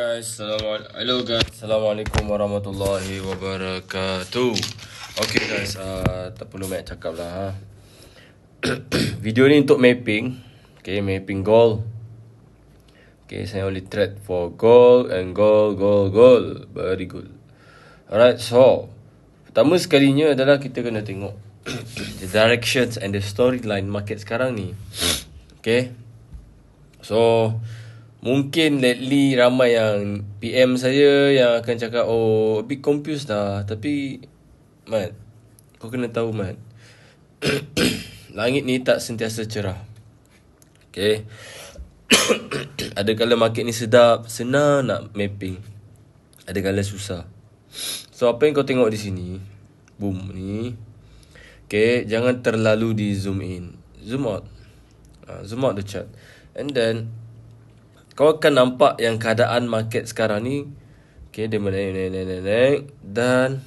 Hello guys, Assalamualaikum warahmatullahi wabarakatuh. Okay guys, tak perlu banyak cakap lah. Video ni untuk mapping. Okay, mapping goal. Okay, saya only thread for goal and goal. Very good. Alright, so pertama sekalinya adalah kita kena tengok the directions and the storyline market sekarang ni. Okay, so mungkin lately ramai yang PM saya yang akan cakap, oh, a bit confused dah. Tapi Mat, kau kena tahu Mat, langit ni tak sentiasa cerah. Okay. Ada kala market ni sedap, senang nak mapping. Ada kala susah. So apa yang kau tengok di sini, boom ni, okay, jangan terlalu di zoom in, zoom out. Zoom out the chart. And then kau akan nampak yang keadaan market sekarang ni, okay, dia menaik dan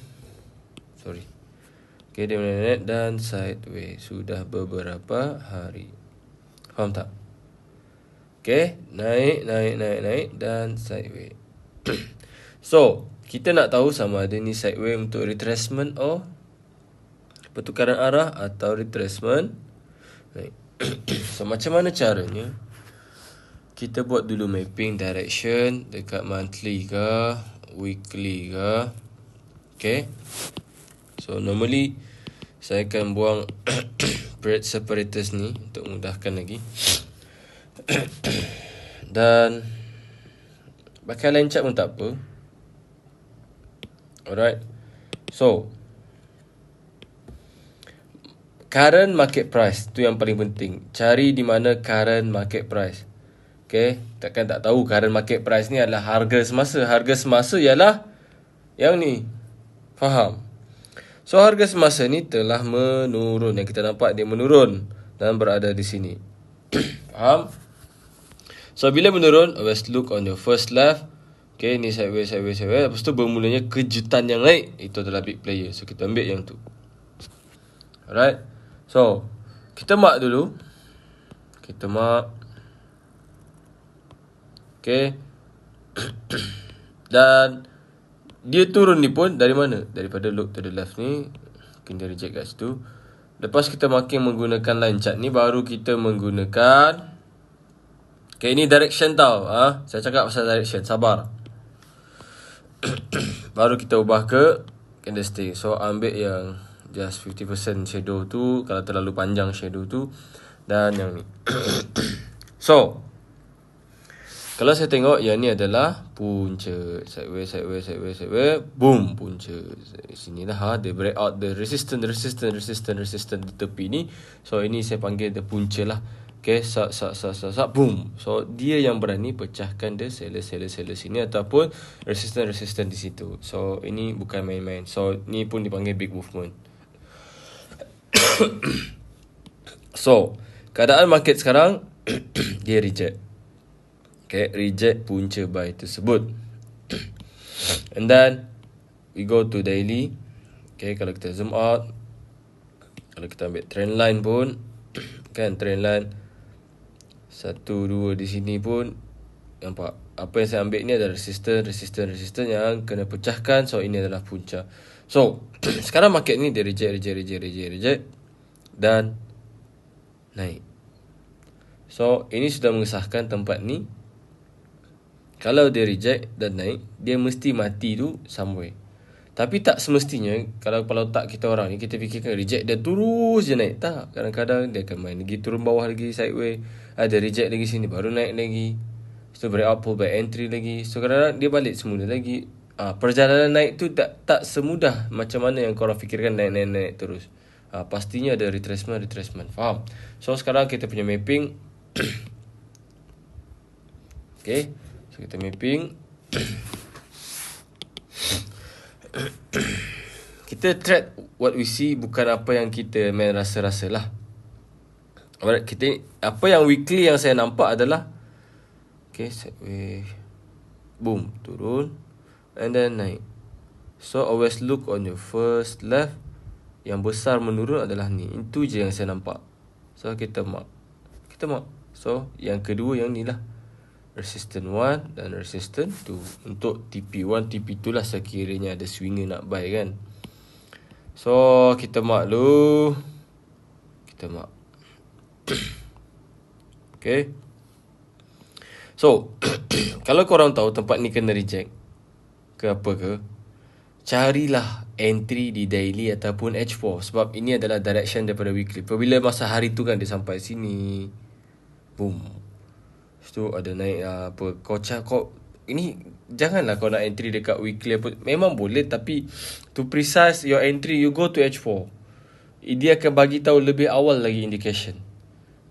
okay, dia menaik dan sideways sudah beberapa hari. Faham tak? Okay, naik dan sideways. So kita nak tahu sama ada ni sideways untuk retracement or pertukaran arah atau retracement. So macam mana caranya? Kita buat dulu mapping direction dekat monthly ke, weekly ke. Okay. So normally saya akan buang period separators ni untuk mudahkan lagi. Dan pakai line chart pun tak apa. Alright. So current market price tu yang paling penting. Cari di mana current market price. Okay, takkan tak tahu current market price ni adalah harga semasa. Harga semasa ialah yang ni. Faham? So harga semasa ni telah menurun. Yang kita nampak dia menurun dan berada di sini. Faham? So bila menurun, always look on your first left. Okay, ni sideways. Lepas tu bermulanya kejutan yang naik. Itu adalah big player. So kita ambil yang tu. Alright. So kita mark dulu. Kita mark. Okay. Dan dia turun ni pun dari mana? Daripada look to the left ni. Mungkin dia reject kat situ. Lepas kita marking menggunakan line chart ni, baru kita menggunakan, okay, ini direction tau. Saya cakap pasal direction, sabar. Baru kita ubah ke candlestick. So ambil yang just 50% shadow tu, kalau terlalu panjang shadow tu, dan yang ni. So kalau saya tengok yang ni adalah punca. Sideways. Boom, punca. Sinilah dia break out the resistance di tepi ni. So ini saya panggil the punca lah. Okay, boom. So dia yang berani pecahkan the seller sini ataupun resistance di situ. So ini bukan main-main. So ni pun dipanggil big movement. So keadaan market sekarang dia reject. Okay, reject punca buy tersebut. And then we go to daily. Okay, kalau kita zoom out, kalau kita ambil trend line pun, kan, trend line 1, 2 di sini pun, nampak apa yang saya ambil ni adalah resistance yang kena pecahkan. So ini adalah punca. So sekarang market ni dia reject dan naik. So ini sudah mengesahkan tempat ni. Kalau dia reject dan naik, dia mesti mati tu somewhere. Tapi tak semestinya. Kalau tak kita orang ni, kita fikirkan reject dia terus je naik. Tak, kadang-kadang dia akan main lagi, turun bawah lagi, sideways. Ada reject lagi sini, baru naik lagi. So break out, pull back, entry lagi. So kadang-kadang dia balik semula lagi. Perjalanan naik tu tak semudah macam mana yang korang fikirkan naik terus. Pastinya ada retracement. Faham? So sekarang kita punya mapping. Okay, so kita mapping. Kita track what we see, bukan apa yang kita main rasa-rasa lah. Alright, apa yang weekly yang saya nampak adalah, okay, sideways, boom, turun, and then naik. So always look on your first left. Yang besar menurun adalah ni. Itu je yang saya nampak. So kita mark. So yang kedua yang ni lah. resistance 1 dan resistance 2. Untuk TP1, TP2 lah sekiranya ada swinger nak buy kan. So kita mark dulu. Kita mark. Okay. So kalau korang tahu tempat ni kena reject ke apa ke, carilah entry di daily ataupun H4. Sebab ini adalah direction daripada weekly. Apabila masa hari tu kan dia sampai sini, boom, lepas tu ada naik apa, kau ini janganlah kau nak entry dekat weekly apa. Memang boleh, tapi to precise your entry, you go to H4. Dia akan bagi tahu lebih awal lagi indication.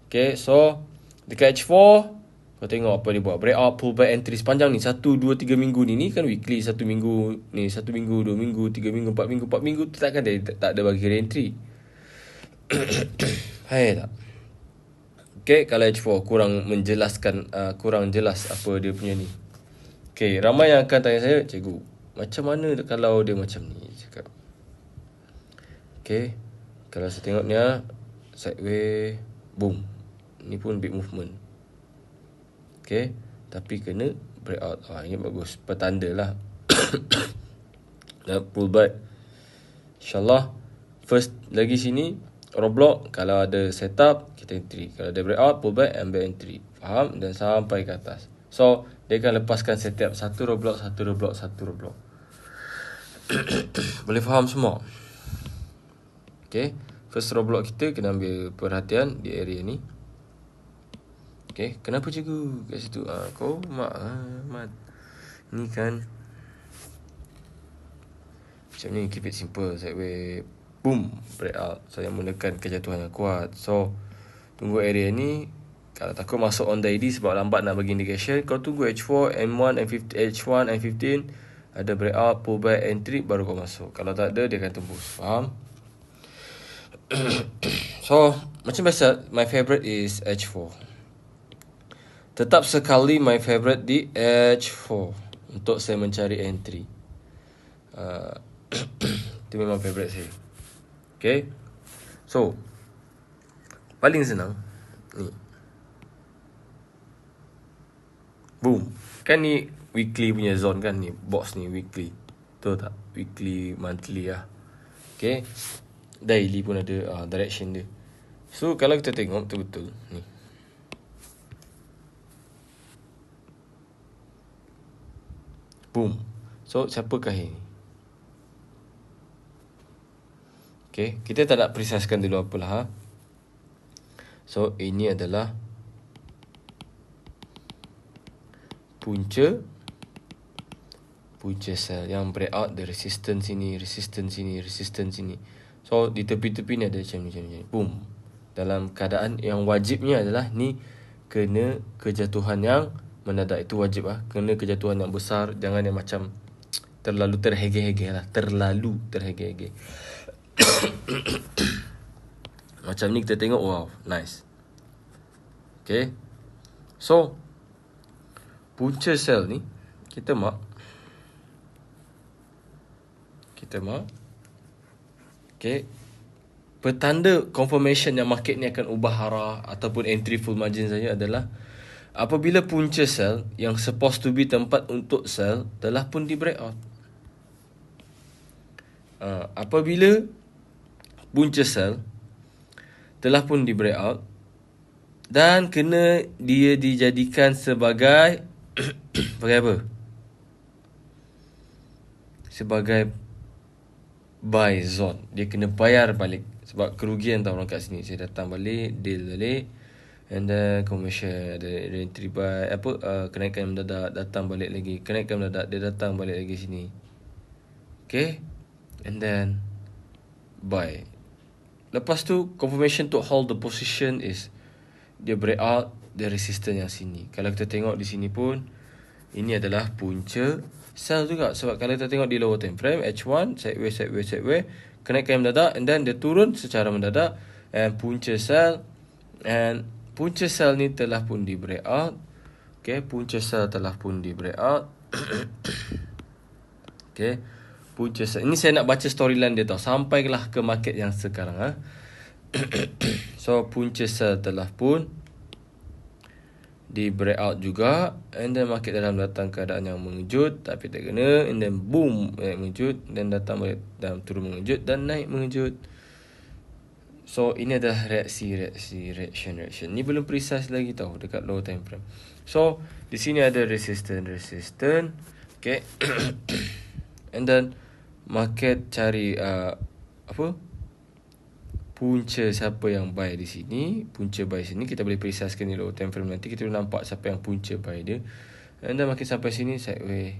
Okay, so dekat H4 kau tengok apa dia buat. Breakout, pullback, entry sepanjang ni 1, 2, 3 minggu ni kan weekly. 1 minggu ni, 1 minggu, 2 minggu, 3 minggu, 4 minggu, 4 minggu tu takkan dia tak ada bagi entry. Hai tak? Okay, kalau H4 kurang menjelaskan, kurang jelas apa dia punya ni. Okay, ramai yang akan tanya saya, cikgu, macam mana kalau dia macam ni? Cakap. Okay, kalau saya tengok ni sideways, boom. Ni pun big movement. Okay, tapi kena breakout. Ini bagus, petanda lah. Dan pullback, InsyaAllah first lagi sini Roblox, kalau ada setup kita entry, kalau ada breakout, pullback, ambil entry. Faham? Dan sampai ke atas. So dia akan lepaskan setiap satu Roblox, satu Roblox, satu Roblox. Boleh faham semua? Okay, first Roblox kita kena ambil perhatian di area ni. Okay, kenapa cikgu kat situ? Kau mat. Ni kan macam ni, keep it simple. Sideways, boom, breakout. So yang menekan kejatuhan yang kuat. So tunggu area ni. Kalau takut masuk on the ID sebab lambat nak bagi indication, kau tunggu H4, M1, M15, H1, M15 ada breakout, pullback, entry, baru kau masuk. Kalau tak ada, dia akan tembus. Faham? So macam biasa, my favorite is H4. Tetap sekali my favorite di H4 untuk saya mencari entry. Itu memang favorite saya. Okay, so paling senang ni, boom. Kan ni weekly punya zone kan, ni box ni weekly. Betul tak? Weekly, monthly lah. Okay, daily pun ada direction dia. So kalau kita tengok betul-betul ni, boom. So siapakah ini? Okay, kita tak nak precisekan dulu apalah. So ini adalah punca sel yang breakout the resistance sini, resistance sini, resistance sini. So di tepi-tepi ni ada macam ni. Boom. Dalam keadaan yang wajibnya adalah ni kena kejatuhan yang mendadak. Itu wajib lah. Kena kejatuhan yang besar. Jangan yang macam terlalu terhege-hege lah. Terlalu terhege-hege. Macam ni kita tengok, wow, nice. Okay, so punca sel ni kita mark. Okay, petanda confirmation yang market ni akan ubah arah ataupun entry full margin saja adalah apabila punca sel yang supposed to be tempat untuk sell telah pun di breakout. Apabila punca sel telah pun di breakout dan kena dia dijadikan sebagai sebagai apa? Sebagai buy zone. Dia kena bayar balik sebab kerugian tau orang kat sini. Saya datang balik, deal balik, and then commercial ada entry buy kenaikan mendadak, datang balik lagi, kenaikan mendadak, dia datang balik lagi sini. Okay, and then buy. Lepas tu confirmation to hold the position is dia breakout the resistance yang sini. Kalau kita tengok di sini pun ini adalah punca sell juga. Sebab kalau kita tengok di lower time frame H1 sideways, kenaikan mendadak, and then dia turun secara mendadak, and punca sell, and punca sell ni telah pun di breakout. Okay, punca sell telah pun di breakout. Okay, punca sell. Ini saya nak baca storyline dia tau, sampailah ke market yang sekarang. So punca sell telah pun di breakout juga, and then market dalam datang keadaan yang mengejut tapi tak kena, and then boom, naik mengejut, dan datang balik dalam turun mengejut dan naik mengejut. So ini adalah reaction. Ni belum precise lagi tau dekat low time frame. So di sini ada resistance. Okay. And then market cari punca siapa yang buy di sini. Punca buy sini kita boleh precisekan di low time frame, nanti kita boleh nampak siapa yang punca buy dia. And then makin sampai sini sideways,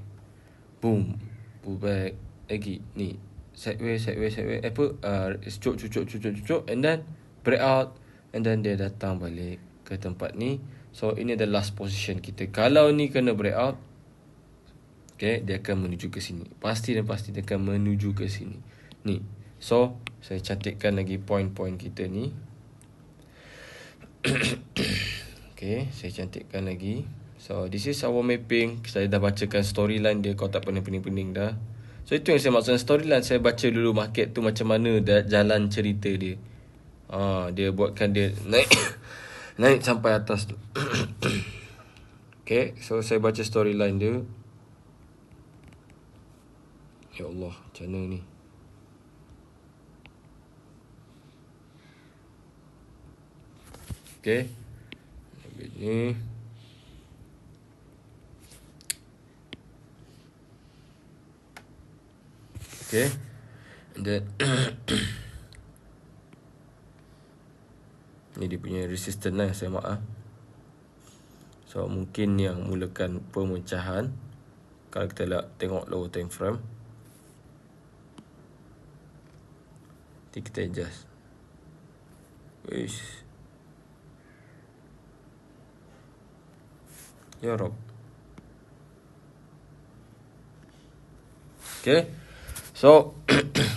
boom, pull back lagi ni, sideways, cucuk, and then breakout, and then dia datang balik ke tempat ni. So ini adalah last position kita. Kalau ni kena breakout, okay, dia akan menuju ke sini. Pasti dia akan menuju ke sini. Ni. So saya cantikkan lagi point-point kita ni. Okay, saya cantikkan lagi. So this is our mapping. Saya dah bacakan storyline dia, kau tak pening-pening dah. So itu yang saya maksud storyline. Saya baca dulu market tu macam mana jalan cerita dia. Dia buatkan dia naik naik sampai atas tu. Okay, so saya baca storyline dia. Ya Allah, macam mana ni? Okay, ambil ni. Okay, and then ni dia punya resistance lah, saya maaf. So mungkin yang mulakan pemecahan kalau kita tengok lower time frame. Nanti kita adjust. Wish. Ya Rob. Okay. So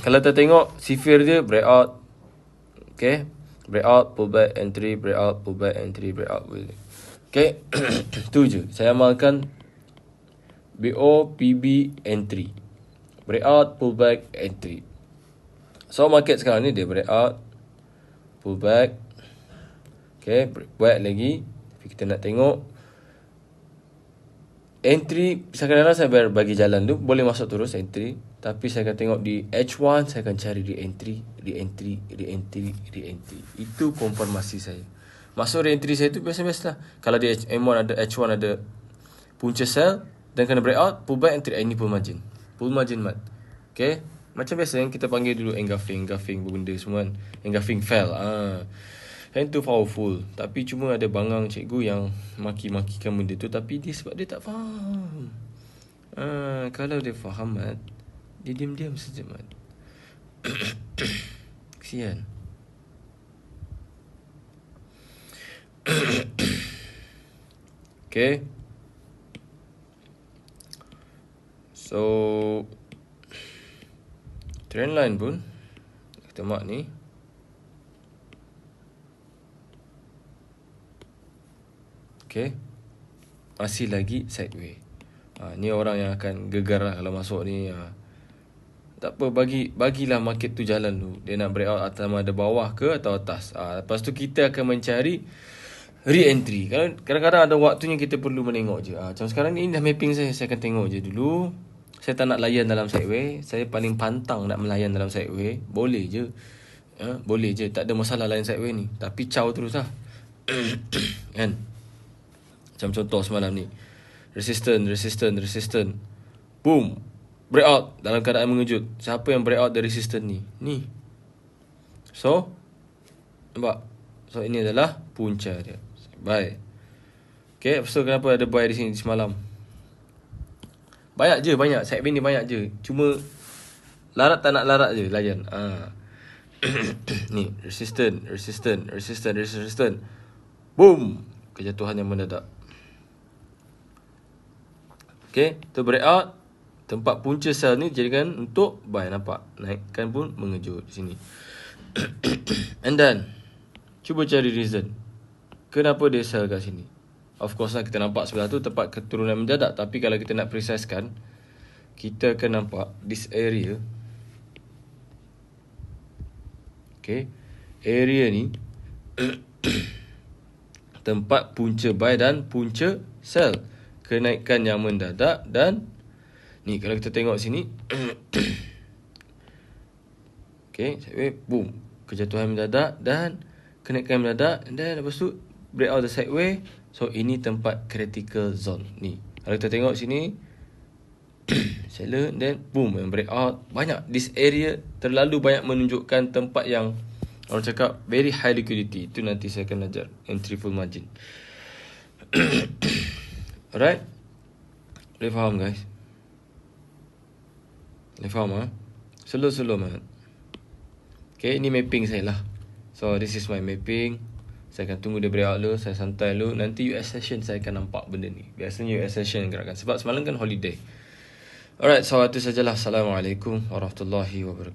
kalau kita tengok sifir dia breakout. Okay. Breakout, pullback, entry, breakout, pullback, entry, breakout. Okay. Tu je. Saya amalkan BO, PB, entry. Breakout, pullback, entry. So market sekarang ni dia breakout, pullback. Okay. Buat lagi. Tapi kita nak tengok entry. Kadang-kadang saya bagi jalan tu, boleh masuk terus entry. Tapi saya akan tengok di H1, saya akan cari di entry. Itu konfirmasi saya. Masuk re-entry saya tu biasa-biasa lah. Kalau di M1 ada, H1 ada punca sell dan kena breakout, pullback, entry. Ini pull margin. Pull margin mat. Okay. Macam biasa yang kita panggil dulu engulfing benda semua kan. Engulfing fell. Yang tu powerful. Tapi cuma ada bangang cikgu yang maki-makikan benda tu, tapi dia sebab dia tak faham. Kalau dia faham mat, dia diam-diam saja mat. Kesian. Okay. So trendline pun kita mark ni. Okay. Masih lagi sideways. Ni orang yang akan gegar lah kalau masuk ni. Tak apa, bagilah market tu jalan tu. Dia nak breakout atas ada bawah ke atau atas. Lepas tu kita akan mencari re-entry. Kadang-kadang ada waktunya kita perlu menengok je. Macam sekarang ni dah mapping saya akan tengok je dulu. Saya tak nak layan dalam sideways. Saya paling pantang nak melayan dalam sideways. Boleh je. Boleh je. Tak ada masalah layan sideways ni. Tapi caw terus lah. Kan? Macam contoh semalam ni. Resistance. Boom. Breakout dalam keadaan mengejut. Siapa yang breakout dari resistance ni? Ni. So, nampak? So, ini adalah punca dia. Buy. Okay, so kenapa ada buy di sini semalam? Banyak. Sideways ni banyak je. Cuma larat tak nak larat je layan. Ni, resistance. Boom. Kejatuhan yang mendadak. Okay, tu breakout. Tempat punca sell ni dijadikan untuk buy, nampak? Naikkan pun mengejut di sini. And then cuba cari reason kenapa dia sell kat sini. Of course lah kita nampak sebelah tu tempat keturunan mendadak. Tapi kalau kita nak precisekan, kita akan nampak this area. Okay, area ni tempat punca buy dan punca sell. Kenaikan yang mendadak dan ni kalau kita tengok sini okay, sideways, boom, kejatuhan mendadak dan kenaikan mendadak, and then lepas tu break out the sideways. So ini tempat critical zone ni. Kalau kita tengok sini seller, then boom, break out. Banyak, this area terlalu banyak menunjukkan tempat yang orang cakap very high liquidity. Itu nanti saya akan ajar entry full margin. Alright, boleh faham guys? Boleh faham slow man. Okay, ini mapping saya lah. So this is my mapping. Saya akan tunggu dia breakout dulu, saya santai dulu. Nanti US session saya akan nampak benda ni. Biasanya US session gerakkan, sebab semalam kan holiday. Alright, so itu sajalah. Assalamualaikum warahmatullahi wabarakatuh.